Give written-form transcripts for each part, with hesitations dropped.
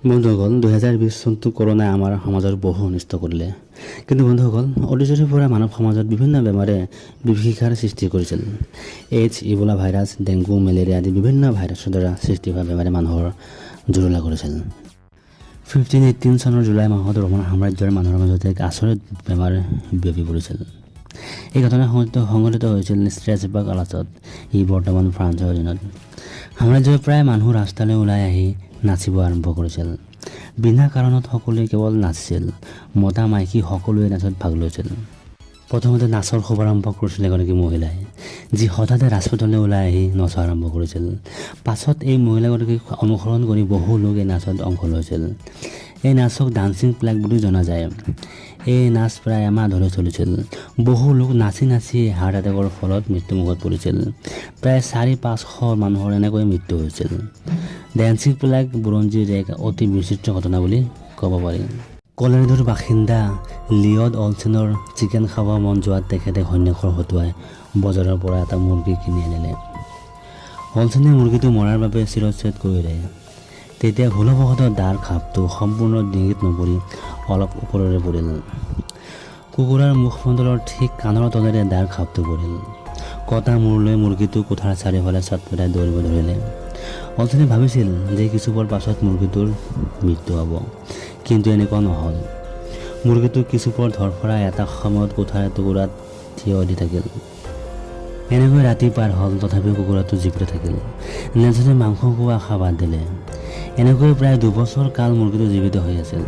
বন্ধুসকল 2020 চনটো কৰোণাই আমাৰ সমাজৰ বহু অনিষ্ট কৰিলে। কিন্তু বন্ধুসকল অতীজৰে পৰা মানৱ সমাজত বিভিন্ন বেমাৰে বিভীষিকাৰ সৃষ্টি কৰিছিল। AIDS, Ebola virus, dengue, malaria আদি বিভিন্ন ভাইৰাছৰ দ্বাৰা সৃষ্টি হোৱা বেমাৰে মানুহৰ জুৰুলা কৰিছিল। 1518 চনৰ জুলাই মাহত ৰোমান সাম্ৰাজ্যৰ মানুহৰ মাজত এক আচৰিত বেমাৰ বিয়পি পৰিছিল। এই ঘটনা সংঘটিত হৈছিল ষ্ট্ৰেছবাৰ্গ আলাস্কাত। ই বৰ্তমান ফ্ৰান্সৰ অধীনত। সাম্ৰাজ্যৰ প্ৰায় মানুহ ৰাস্তালৈ ওলাই আহি নাচিব আৰম্ভ কৰিছিল। বিনা কাৰণত সকলোৱে কেৱল নাচিছিল। মতা মাইকী সকলোৱে নাচত ভাগ লৈছিল। প্ৰথমতে নাচৰ শুভাৰম্ভ কৰিছিল এগৰাকী মহিলাই, যি হঠাতে ৰাজপথলৈ ওলাই আহি নচা আৰম্ভ কৰিছিল। পাছত এই মহিলাগৰাকীক অনুসৰণ কৰি বহু লোক এই নাচত অংশ লৈছিল। এই নাচক ডান্সিং প্লেগ বুলি জনা যায়। এই নাচ প্ৰায় এমাহ ধৰি চলিছিল। বহু লোক নাচি নাচি হাৰ্ট এটেকৰ ফলত মৃত্যুমুখত পৰিছিল। প্ৰায় 400-500 মানুহৰ এনেকৈ মৃত্যু হৈছিল। ডান্সিং প্লেগ বুৰঞ্জীৰ এক অতি বিচিত্ৰ ঘটনা বুলি ক'ব পাৰি। কলৰাডোৰ বাসিন্দা লিঅ'ড অলছেনৰ চিকেন খাব মন যোৱাত তেখেতে সন্ন্যাসৰ হতুৱাই বজাৰৰ পৰা এটা মুৰ্গী কিনি আনিলে। অলছেনে মুৰ্গীটো মৰাৰ বাবে চিৰচ্ছেদ কৰিলে। তেতিয়া ভুলবশতঃ দাৰ খাপটো সম্পূৰ্ণ ডিঙিত নপৰি অলপ ওপৰৰে পৰিল। কুকুৰাৰ মুখমণ্ডলৰ ঠিক কাণৰ তলেৰে দাৰ খাপটো পৰিল। কটা মূৰলৈ মুৰ্গীটো কোঠাৰ চাৰিওফালে চটপটাই দৌৰিব ধৰিলে। অলছেনে ভাবিছিল যে কিছুপৰ পাছত মুৰ্গীটোৰ মৃত্যু হ'ব, কিন্তু এনেকুৱা নহ'ল। মুৰ্গীটো কিছুপৰ ধৰফৰাই এটা সময়ত কোঠাৰ টুকুৰাত থিয় দি থাকিল। এনেকৈ ৰাতি পাৰ হ'ল, তথাপিও কুকুৰাটো জীৱিত থাকিল। নেলছনে মাংস খোৱা আশা বাদ দিলে। এনেকৈ প্ৰায় 2 বছৰ কাল মুৰ্গীটো জীৱিত হৈ আছিল,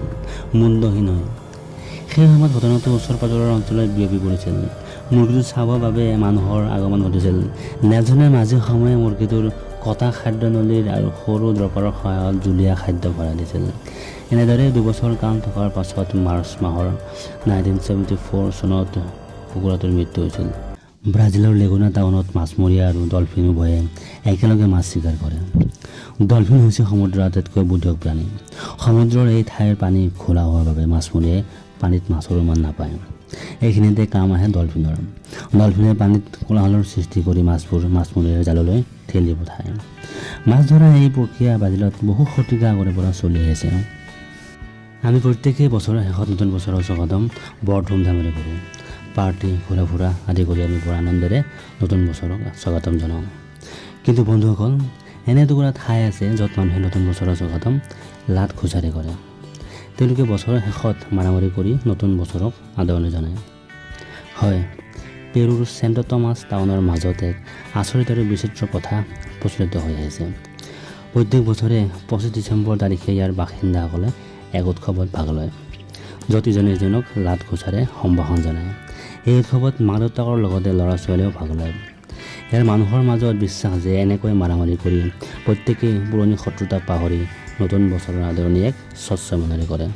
মুণ্ডহীন হৈ। সেই সময়ত ঘটনাটো ওচৰ পাজৰৰ অঞ্চলত বিয়পি পৰিছিল। মুৰ্গীটো চাবৰ বাবে মানুহৰ আগমন ঘটিছিল। নেলছনে মাজে সময়ে মুৰ্গীটোৰ কটা খাদ্যনলীৰ আৰু সৰু ড্ৰপাৰৰ সহায়ত জুলীয়া খাদ্য ভৰাই দিছিল। এনেদৰে 2 বছৰ কাল থকাৰ পাছত মাৰ্চ মাহৰ 1974 চনত কুকুৰাটোৰ মৃত্যু হৈছিল। ব্ৰাজিলৰ লেগুনা টাউনত মাছমৰীয়া আৰু ডলফিন উভয়ে একেলগে মাছ চিকাৰ কৰে। ডলফিন হৈছে সমুদ্ৰৰ আটাইতকৈ বুদ্ধিয়ক প্ৰাণী। সমুদ্ৰৰ এই ঠাইৰ পানী খোলা হোৱাৰ বাবে মাছমৰীয়াই পানীত মাছৰ উমান নাপায়। এইখিনিতে কাম আহে ডলফিনৰ। ডলফিনে পানীত কোলাহলৰ সৃষ্টি কৰি মাছবোৰ মাছমৰীয়াৰ জাললৈ ঠেলি পঠায়। মাছ ধৰা এই প্ৰক্ৰিয়া ব্ৰাজিলত বহু শতিকা আগৰে পৰা চলি আহিছে। আমি প্ৰত্যেকেই বছৰৰ শেষত নতুন বছৰৰ স্বাগতম বৰ ধুমধামেৰে কৰোঁ। পাৰ্টি, ঘূৰা ফুৰা আদি কৰি আমি বৰ আনন্দেৰে নতুন বছৰক স্বাগতম জনাওঁ। কিন্তু বন্ধুসকল, এনে এটুকুৰা ঠাই আছে য'ত মানুহে নতুন বছৰৰ স্বাগতম লাট খোজাৰে কৰে। তেওঁলোকে বছৰৰ শেষত মাৰামাৰি কৰি নতুন বছৰক আদৰণি জনায়। হয়, পেৰুৰ চেণ্ট টমাছ টাউনৰ মাজত এক আচৰিত আৰু বিচিত্ৰ প্ৰথা প্ৰচলিত হৈ আহিছে। প্ৰত্যেক বছৰে 25 ডিচেম্বৰ তাৰিখে ইয়াৰ বাসিন্দাসকলে এক উৎসৱত ভাগ লয়, য'ত ইজনে সিজনক লাট খোজাৰে সম্ভাষণ জনায়। এই উৎসৱত মাক দেউতাকৰ লগতে ল'ৰা ছোৱালীয়েও ভাগ লয়। ইয়াৰ মানুহৰ মাজত বিশ্বাস যে এনেকৈ মাৰামাৰি কৰি প্ৰত্যেকেই পুৰণি শত্ৰুতা পাহৰি নতুন বছৰৰ আদৰণি এক স্বচ্ছ মনেৰে কৰে।